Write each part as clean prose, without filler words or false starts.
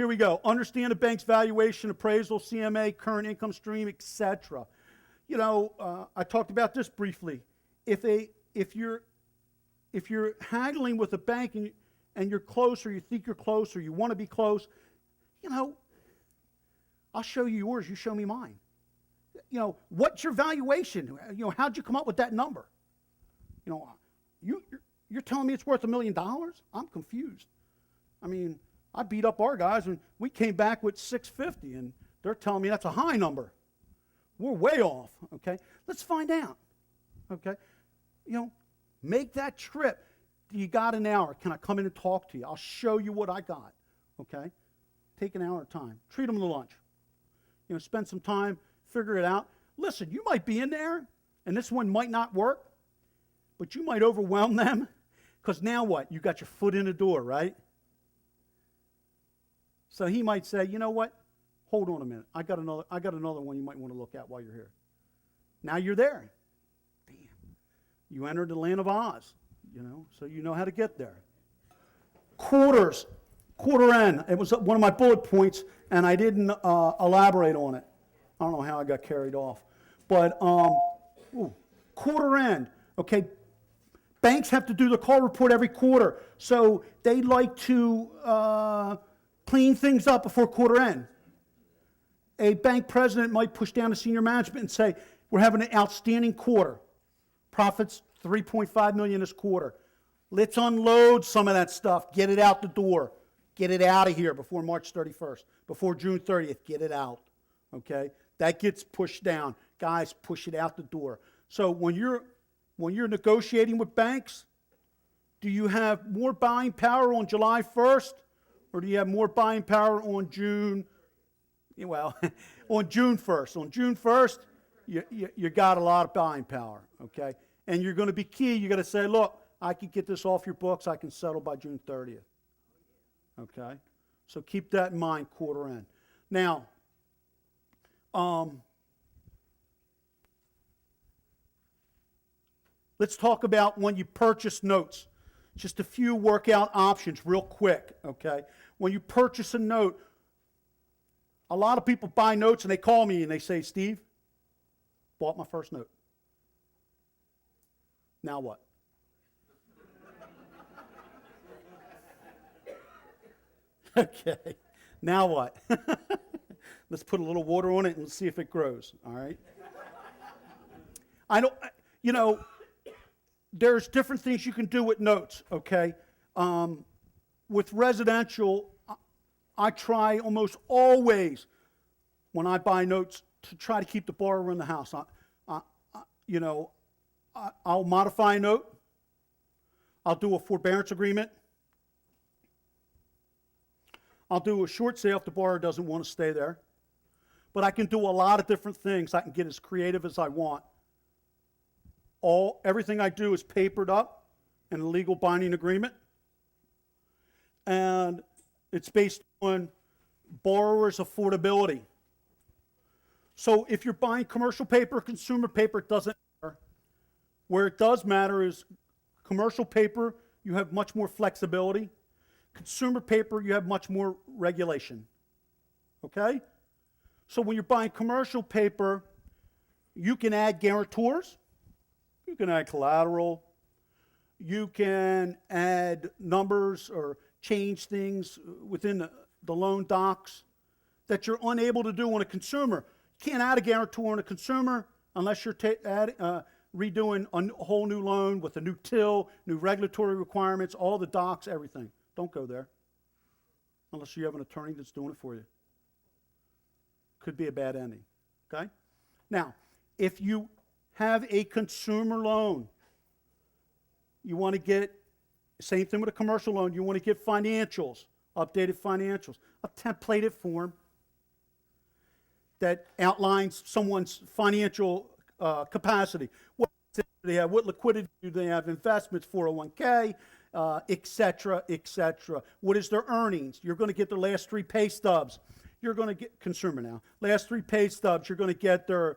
Here we go. Understand a bank's valuation, appraisal, CMA, current income stream, etc. I talked about this briefly. If you're haggling with a bank and you're close, or you think you're close, or you want to be close, I'll show you yours, you show me mine. What's your valuation? How'd you come up with that number? You're telling me it's worth $1 million? I'm confused. I mean, I beat up our guys and we came back with 650, and they're telling me that's a high number. We're way off, okay? Let's find out, okay? Make that trip. You got an hour. Can I come in and talk to you? I'll show you what I got, okay? Take an hour at a time. Treat them to lunch. Spend some time, figure it out. Listen, you might be in there, and this one might not work, but you might overwhelm them, because now what? You got your foot in the door, right? So he might say, you know what? Hold on a minute. I got another one you might want to look at while you're here. Now you're there. Damn. You entered the land of Oz, so you know how to get there. Quarters. Quarter end. It was one of my bullet points, and I didn't elaborate on it. I don't know how I got carried off. But quarter end. Okay. Banks have to do the call report every quarter, so they like to clean things up before quarter end. A bank president might push down to senior management and say, we're having an outstanding quarter. Profits $3.5 million this quarter. Let's unload some of that stuff. Get it out the door. Get it out of here before March 31st, before June 30th. Get it out, okay? That gets pushed down. Guys, push it out the door. So when you're negotiating with banks, do you have more buying power on July 1st, or do you have more buying power on June? Well, on June 1st. On June 1st, you got a lot of buying power, okay? And you're going to be key. You're going to say, look, I can get this off your books. I can settle by June 30th, okay? So keep that in mind, quarter end. Now, let's talk about when you purchase notes. Just a few workout options real quick, okay? When you purchase a note, a lot of people buy notes and they call me and they say, Steve, bought my first note. Now what? Okay, now what? Let's put a little water on it and see if it grows, all right? There's different things you can do with notes, okay? With residential, I try almost always, when I buy notes, to try to keep the borrower in the house. I'll modify a note. I'll do a forbearance agreement. I'll do a short sale if the borrower doesn't want to stay there. But I can do a lot of different things. I can get as creative as I want. Everything I do is papered up in a legal binding agreement. And it's based on borrower's affordability. So if you're buying commercial paper, consumer paper, it doesn't matter. Where it does matter is commercial paper, you have much more flexibility. Consumer paper, you have much more regulation. Okay? So when you're buying commercial paper, you can add guarantors. You can add collateral. You can add numbers or change things within the loan docs that you're unable to do on a consumer. You can't add a guarantor on a consumer unless you're redoing a whole new loan with a new till, new regulatory requirements, all the docs, everything. Don't go there unless you have an attorney that's doing it for you. Could be a bad ending, okay? Now, if you have a consumer loan, you want to get, same thing with a commercial loan, you want to get financials, updated financials, a templated form that outlines someone's financial capacity. What do they have? What liquidity do they have? Investments, 401k, et cetera, et cetera. What is their earnings? You're going to get their last 3 pay stubs. You're going to get, consumer now, last 3 pay stubs. You're going to get their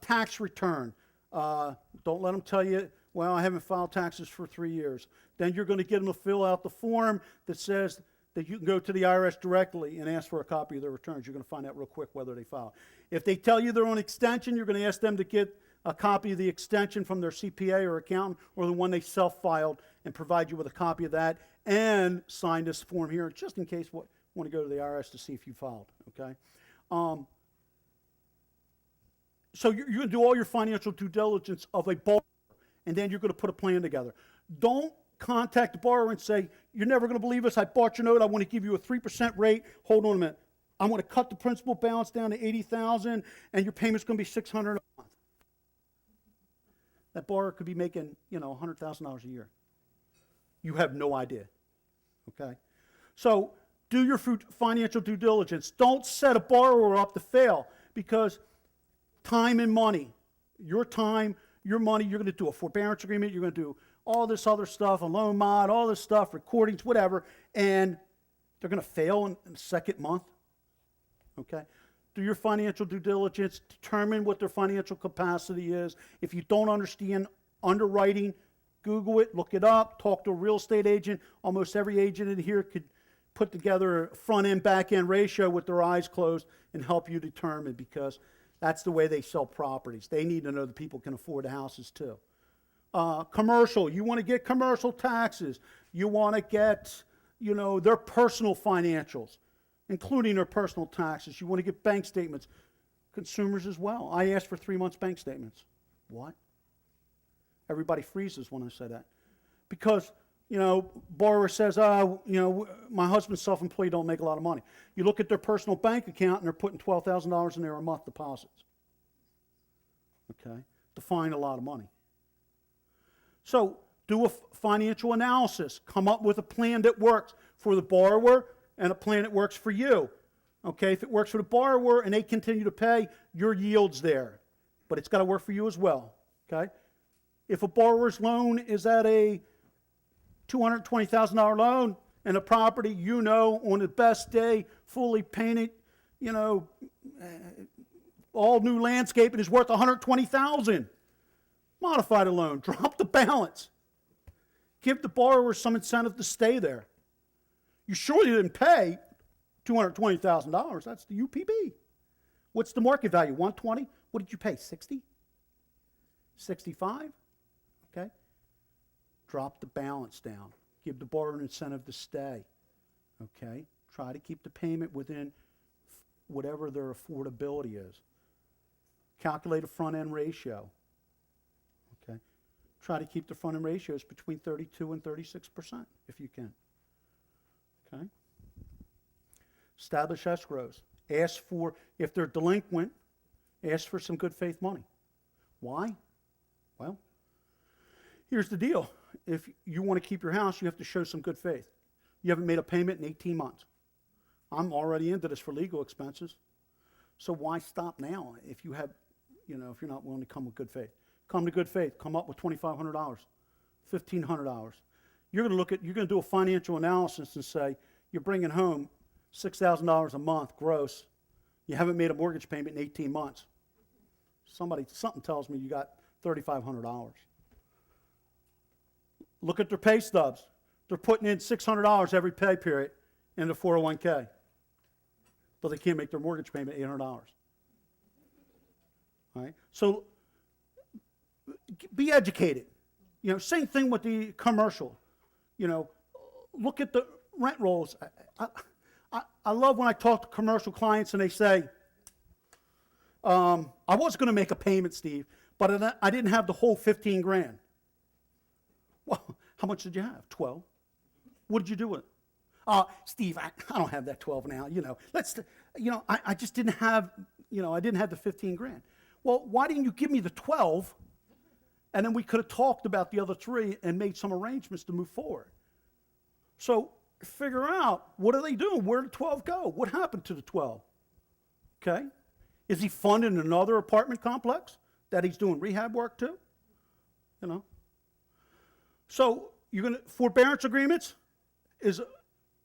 tax return. Don't let them tell you, well, I haven't filed taxes for 3 years. Then you're going to get them to fill out the form that says that you can go to the IRS directly and ask for a copy of their returns. You're going to find out real quick whether they filed. If they tell you they're on extension, you're going to ask them to get a copy of the extension from their CPA or accountant or the one they self-filed and provide you with a copy of that and sign this form here just in case you want to go to the IRS to see if you filed, okay? So you're going to do all your financial due diligence of a borrower, and then you're going to put a plan together. Don't contact the borrower and say, you're never going to believe us. I bought your note. I want to give you a 3% rate. Hold on a minute. I want to cut the principal balance down to $80,000, and your payment's going to be $600 a month. That borrower could be making, $100,000 a year. You have no idea, okay? So do your financial due diligence. Don't set a borrower up to fail because time and money, your time, your money, you're going to do a forbearance agreement, you're going to do all this other stuff, a loan mod, all this stuff, recordings, whatever, and they're going to fail in the second month, okay? Do your financial due diligence, determine what their financial capacity is. If you don't understand underwriting, Google it, look it up, talk to a real estate agent. Almost every agent in here could put together a front-end, back-end ratio with their eyes closed and help you determine because that's the way they sell properties. They need to know that people can afford the houses too. Commercial, you want to get commercial taxes. You want to get, their personal financials, including their personal taxes. You want to get bank statements. Consumers as well. I asked for 3 months bank statements. What? Everybody freezes when I say that. Because, borrower says, my husband's self-employed, don't make a lot of money. You look at their personal bank account and they're putting $12,000 in there a month deposits. Okay? Define a lot of money. So do a financial analysis. Come up with a plan that works for the borrower and a plan that works for you. Okay? If it works for the borrower and they continue to pay, your yield's there. But it's got to work for you as well. Okay? If a borrower's loan is at a $220,000 loan and a property, on the best day, fully painted, all new landscaping is worth $120,000. Modify the loan, drop the balance. Give the borrower some incentive to stay there. You surely didn't pay $220,000. That's the UPB. What's the market value? 120? What did you pay? 60? 65? Okay? Drop the balance down. Give the borrower an incentive to stay. Okay? Try to keep the payment within whatever their affordability is. Calculate a front-end ratio. Okay? Try to keep the front-end ratios between 32 and 36% if you can. Okay? Establish escrows. Ask for, if they're delinquent, ask for some good faith money. Why? Well, here's the deal. If you want to keep your house, you have to show some good faith. You haven't made a payment in 18 months. I'm already into this for legal expenses. So why stop now if you have, if you're not willing to come with good faith? Come to good faith. Come up with $2,500, $1,500. You're going to do a financial analysis and say, you're bringing home $6,000 a month gross. You haven't made a mortgage payment in 18 months. Something tells me you got $3,500. Look at their pay stubs. They're putting in $600 every pay period into 401k. But they can't make their mortgage payment $800. All right? So be educated. Same thing with the commercial. Look at the rent rolls. I love when I talk to commercial clients and they say, I was going to make a payment, Steve, but I didn't have the whole 15 grand. Well, how much did you have? 12. What did you do with it? Steve, I don't have that 12 now. I just didn't have, I didn't have the 15 grand. Well, why didn't you give me the 12? And then we could have talked about the other 3 and made some arrangements to move forward. So figure out, what are they doing? Where did 12 go? What happened to the 12? Okay? Is he funding another apartment complex that he's doing rehab work to? So you're going to, forbearance agreements is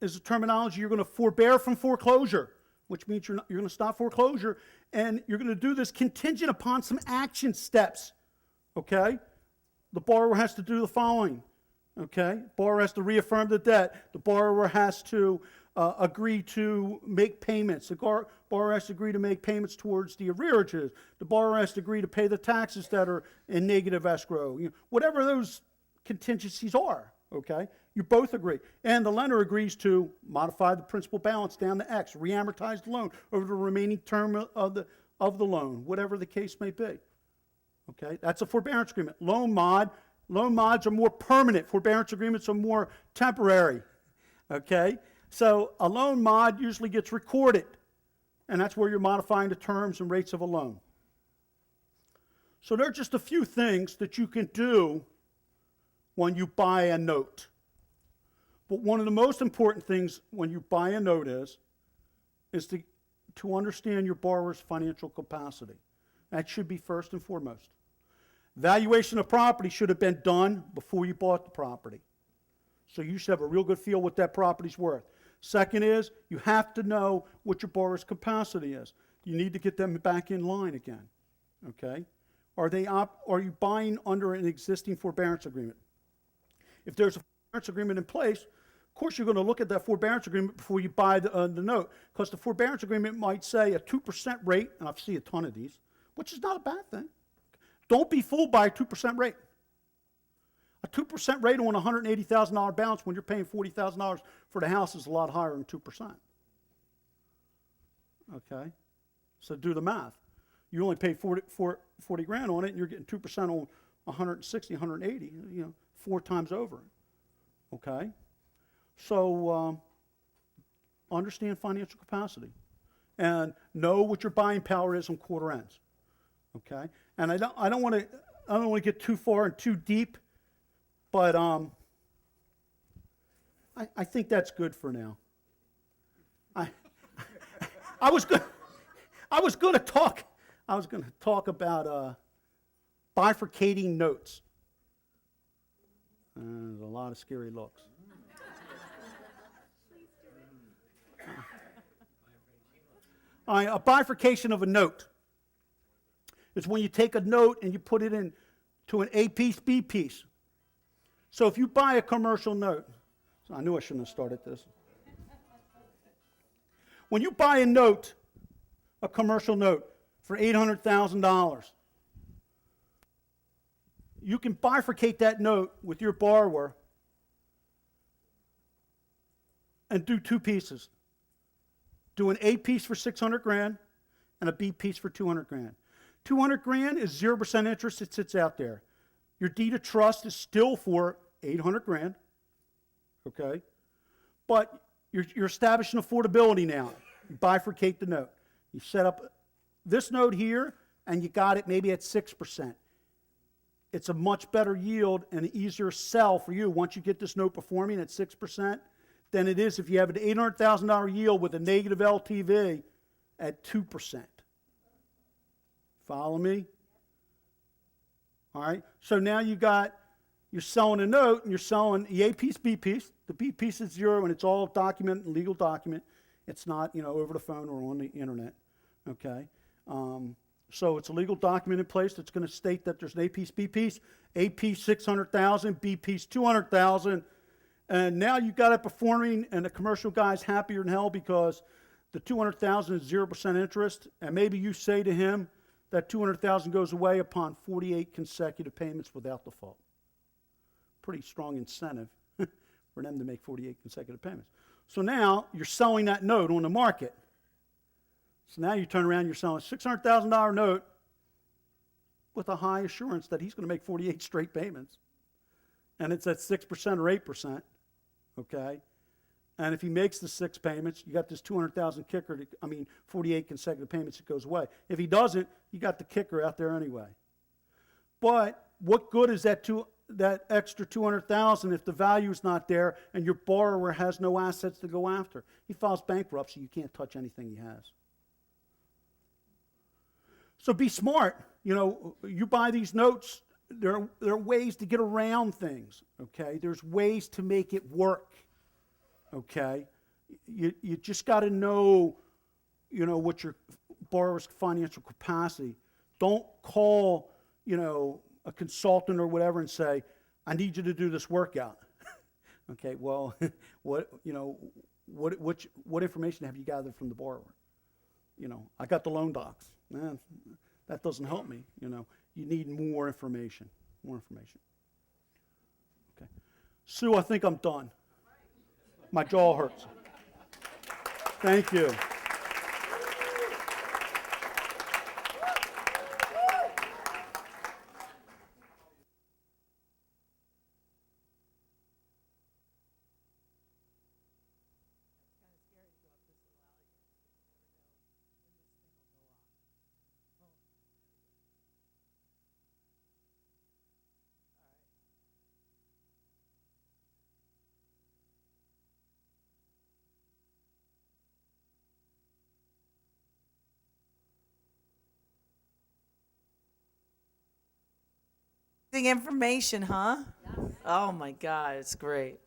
a terminology. You're going to forbear from foreclosure, which means you're going to stop foreclosure, and you're going to do this contingent upon some action steps, okay? The borrower has to do the following, okay? Borrower has to reaffirm the debt. The borrower has to agree to make payments. The borrower has to agree to make payments towards the arrearages. The borrower has to agree to pay the taxes that are in negative escrow. Whatever those contingencies are, okay? You both agree. And the lender agrees to modify the principal balance down to X, re-amortize the loan over the remaining term of the loan, whatever the case may be. Okay? That's a forbearance agreement. Loan mods are more permanent. Forbearance agreements are more temporary. Okay? So a loan mod usually gets recorded, and that's where you're modifying the terms and rates of a loan. So there are just a few things that you can do when you buy a note. But one of the most important things when you buy a note is to understand your borrower's financial capacity. That should be first and foremost. Valuation of property should have been done before you bought the property. So you should have a real good feel what that property's worth. Second is, you have to know what your borrower's capacity is. You need to get them back in line again. Okay? Are you buying under an existing forbearance agreement? If there's a forbearance agreement in place, of course you're going to look at that forbearance agreement before you buy the note, because the forbearance agreement might say a 2% rate, and I've seen a ton of these, which is not a bad thing. Don't be fooled by a 2% rate. A 2% rate on a $180,000 balance when you're paying $40,000 for the house is a lot higher than 2%. Okay? So do the math. You only pay 40 grand on it, and you're getting 2% on 160, 180, 4 times over. Okay? So understand financial capacity and know what your buying power is on quarter ends. Okay? And I don't want to get too far and too deep, but I think that's good for now. I was going to talk about bifurcating notes. There's a lot of scary looks. A bifurcation of a note is when you take a note and you put it into an A piece, B piece. So if you buy a commercial note, so I knew I shouldn't have started this. When you buy a note, a commercial note for $800,000, you can bifurcate that note with your borrower and do 2 pieces. Do an A piece for 600 grand and a B piece for 200 grand. 200 grand is 0% interest. It sits out there. Your deed of trust is still for 800 grand. Okay? But you're establishing affordability now. You bifurcate the note. You set up this note here, and you got it maybe at 6%. It's a much better yield and an easier sell for you once you get this note performing at 6% than it is if you have an $800,000 yield with a negative LTV at 2%. Follow me? All right? So now you're selling a note, and you're selling the A piece, B piece. The B piece is 0, and it's all document, legal document. It's not, over the phone or on the internet. Okay? So it's a legal document in place that's going to state that there's an A piece, B piece. A piece 600,000, B piece 200,000. And now you've got it performing, and the commercial guy's happier than hell because the 200,000 is 0% interest, and maybe you say to him that 200,000 goes away upon 48 consecutive payments without default. Pretty strong incentive for them to make 48 consecutive payments. So now you're selling that note on the market. So now you turn around, you're selling a $600,000 note with a high assurance that he's going to make 48 straight payments. And it's at 6% or 8%. Okay? And if he makes the 6 payments, you got this 200,000 kicker, 48 consecutive payments, it goes away. If he doesn't, you got the kicker out there anyway. But what good is that extra 200,000 if the value is not there and your borrower has no assets to go after? He files bankruptcy, you can't touch anything he has. So be smart. You buy these notes, there are ways to get around things, okay? There's ways to make it work, okay? You just got to know, what your borrower's financial capacity. Don't call, a consultant or whatever and say, I need you to do this workout. Okay, well, what information have you gathered from the borrower? I got the loan docs. That doesn't help me, You need more information, more information. Okay. Sue, I think I'm done. My jaw hurts. Thank you. Information, huh? Oh my God, it's great.